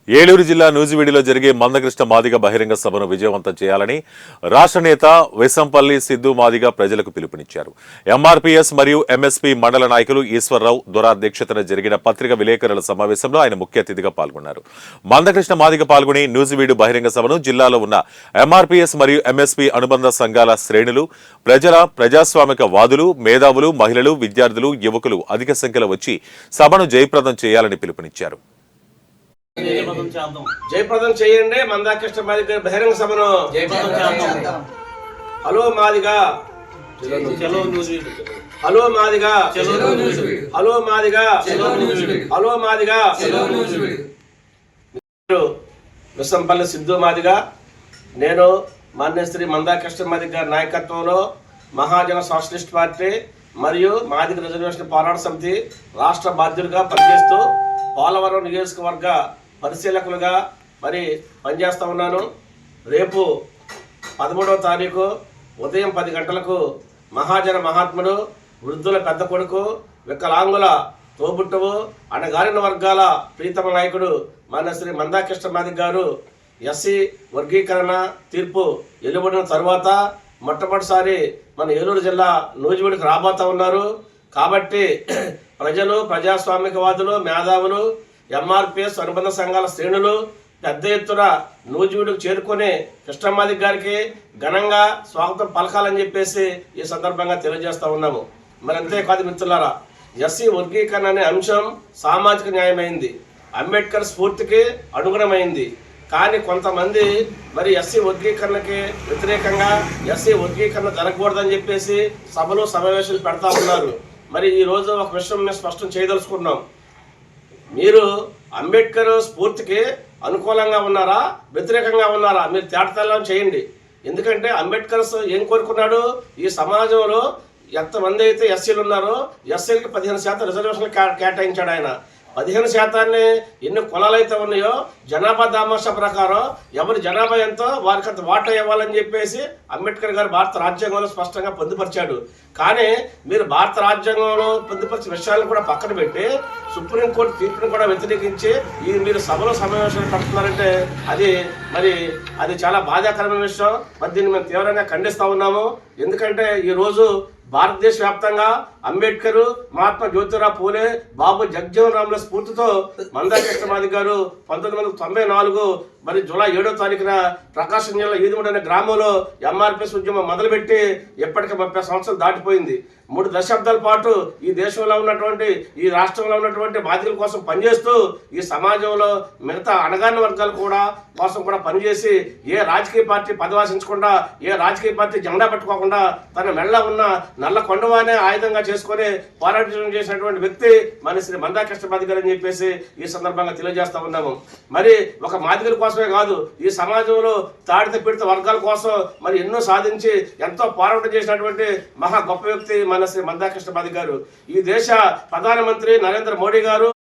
ఏలూరు జిల్లా నూజివీడిలో జరిగే మందకృష్ణ మాదిగ బహిరంగ సభను విజయవంతం చేయాలని రాష్ట్ర నేత వెసంపల్లి సిద్ధు మాదిగ ప్రజలకు పిలుపునిచ్చారు. ఎంఆర్పీఎస్ మరియు ఎంఎస్పీ మండల నాయకులు ఈశ్వరరావు దొరాధ్యక్షతన జరిగిన పత్రిక విలేకరుల సమావేశంలో ఆయన ముఖ్య అతిథిగా పాల్గొన్నారు. మందకృష్ణ మాదిగ పాల్గొని నూజివీడు బహిరంగ సభను జిల్లాలో ఉన్న ఎంఆర్పీఎస్ మరియు ఎంఎస్పీ అనుబంధ సంఘాల శ్రేణులు, ప్రజాస్వామిక వాదులు, మేధావులు, మహిళలు, విద్యార్థులు, యువకులు అధిక సంఖ్యలో వచ్చి సభను జయప్రదం చేయాలని పిలుపునిచ్చారు. జయప్రదం చేయండి. మందకృష్ణ మాదిగ బహిరంగ సభను hello Madiga, hello Madiga, hello Madiga, hello Madiga. Vesampalli Siddhu Madiga, నేను మాన్యశ్రీ మందకృష్ణ మాదిగ నాయకత్వంలో మహాజన సోషలిస్ట్ పార్టీ మరియు మాదిగ రిజర్వేషన్ పోరాట సమితి రాష్ట్ర బాధ్యులుగా పనిచేస్తూ పోలవరం నియోజకవర్గ పరిశీలకులుగా పనిచేస్తూ ఉన్నాను. రేపు 13వ తారీఖు ఉదయం 10 గంటలకు మహాజన మహాత్ముడు, వృద్ధుల పెద్ద కొడుకు, వికలాంగుల తోబుట్టువు, అణగారిన వర్గాల ప్రీతమ నాయకుడు మన శ్రీ మందకృష్ణ మాదిగ గారు ఎస్సీ వర్గీకరణ తీర్పు వెలువడిన తరువాత మొట్టమొదటిసారి మన ఏలూరు జిల్లా నూజివీడికి రాబోతూ ఉన్నారు. కాబట్టి ప్రజలు, ప్రజాస్వామికవాదులు, మేధావులు, ఎంఆర్పీఎస్ అనుబంధ సంఘాల శ్రేణులు పెద్ద ఎత్తున నూజివీడుకు చేరుకుని కృష్ణ మాదిగ గారికి ఘనంగా స్వాగతం పలకాలని చెప్పేసి ఈ సందర్భంగా తెలియజేస్తూ ఉన్నాము. మరి అంతేకాదు మిత్రులారా, ఎస్సీ వర్గీకరణ అనే అంశం సామాజిక న్యాయమైంది, అంబేద్కర్ స్ఫూర్తికి అనుగుణమైంది. కానీ కొంతమంది ఎస్సీ వర్గీకరణకి వ్యతిరేకంగా ఎస్సీ వర్గీకరణ జరగకూడదని చెప్పేసి సభలు సమావేశాలు పెడతా ఉన్నారు. ఈరోజు ఒక విషయం మేము స్పష్టం చేయదలుచుకున్నాం. మీరు అంబేద్కర్ స్ఫూర్తికి అనుకూలంగా ఉన్నారా, వ్యతిరేకంగా ఉన్నారా? మీరు తేటతెల్లం చేయండి. ఎందుకంటే అంబేద్కర్ ఏం కోరుకున్నాడు? ఈ సమాజంలో ఎంతమంది అయితే ఎస్సీలు ఉన్నారో ఎస్సీలకి 15% రిజర్వేషన్లు కేటాయించాడు ఆయన. 15% ఎన్ని కులాలు అయితే ఉన్నాయో జనాభా దామాషా ప్రకారం ఎవరి జనాభా ఎంతో వారికి అంత వాటా ఇవ్వాలని చెప్పేసి అంబేద్కర్ గారు భారత రాజ్యాంగంలో స్పష్టంగా పొందుపరిచాడు. కానీ మీరు భారత రాజ్యాంగంలో పొందుపరిచిన విషయాలను కూడా పక్కన పెట్టి సుప్రీంకోర్టు తీర్పును కూడా వ్యతిరేకించి మీరు సభలో సమావేశాలు పెడుతున్నారంటే అది చాలా బాధాకరమైన విషయం. దీన్ని మేము తీవ్రంగా ఖండిస్తూ ఉన్నాము. ఎందుకంటే ఈరోజు భారతదేశ వ్యాప్తంగా అంబేద్కర్, మహాత్మా జ్యోతిరావు పూలే, బాబు జగజ్జీవన్ రాముల స్ఫూర్తితో మందకృష్ణ మాదిగ గారు 1994 జూలై 7వ తారీఖున ప్రకాశం జిల్లా ఈదుమూడి అనే గ్రామంలో ఎంఆర్పీఎస్ ఉద్యమం మొదలుపెట్టి ఇప్పటికి 30 సంవత్సరాలు దాటిపోయింది. 3 దశాబ్దాల పాటు ఈ దేశంలో ఉన్నటువంటి, ఈ రాష్ట్రంలో ఉన్నటువంటి బాధితుల కోసం పనిచేస్తూ ఈ సమాజంలో మిగతా అణగారిన వర్గాల కోసం కూడా పనిచేసి ఏ రాజకీయ పార్టీ పదవాసించకుండా, ఏ రాజకీయ పార్టీ జెండా పట్టుకోకుండా తన మెళ్ళ ఉన్న నల్ల కొండవానే ఆయుధంగా చేసుకుని పోరాటం చేసినటువంటి వ్యక్తి మన శ్రీ మందకృష్ణ మాదిగ గారు అని చెప్పేసి ఈ సందర్భంగా తెలియజేస్తా ఉన్నాము. ఒక మాదిగల కోసమే కాదు, ఈ సమాజంలో తాడిత పీడిత వర్గాల కోసం ఎన్నో సాధించి ఎంతో పోరాటం చేసినటువంటి మహా గొప్ప వ్యక్తి మన శ్రీ మందకృష్ణ మాదిగ గారు. ఈ దేశ ప్రధానమంత్రి నరేంద్ర మోడీ గారు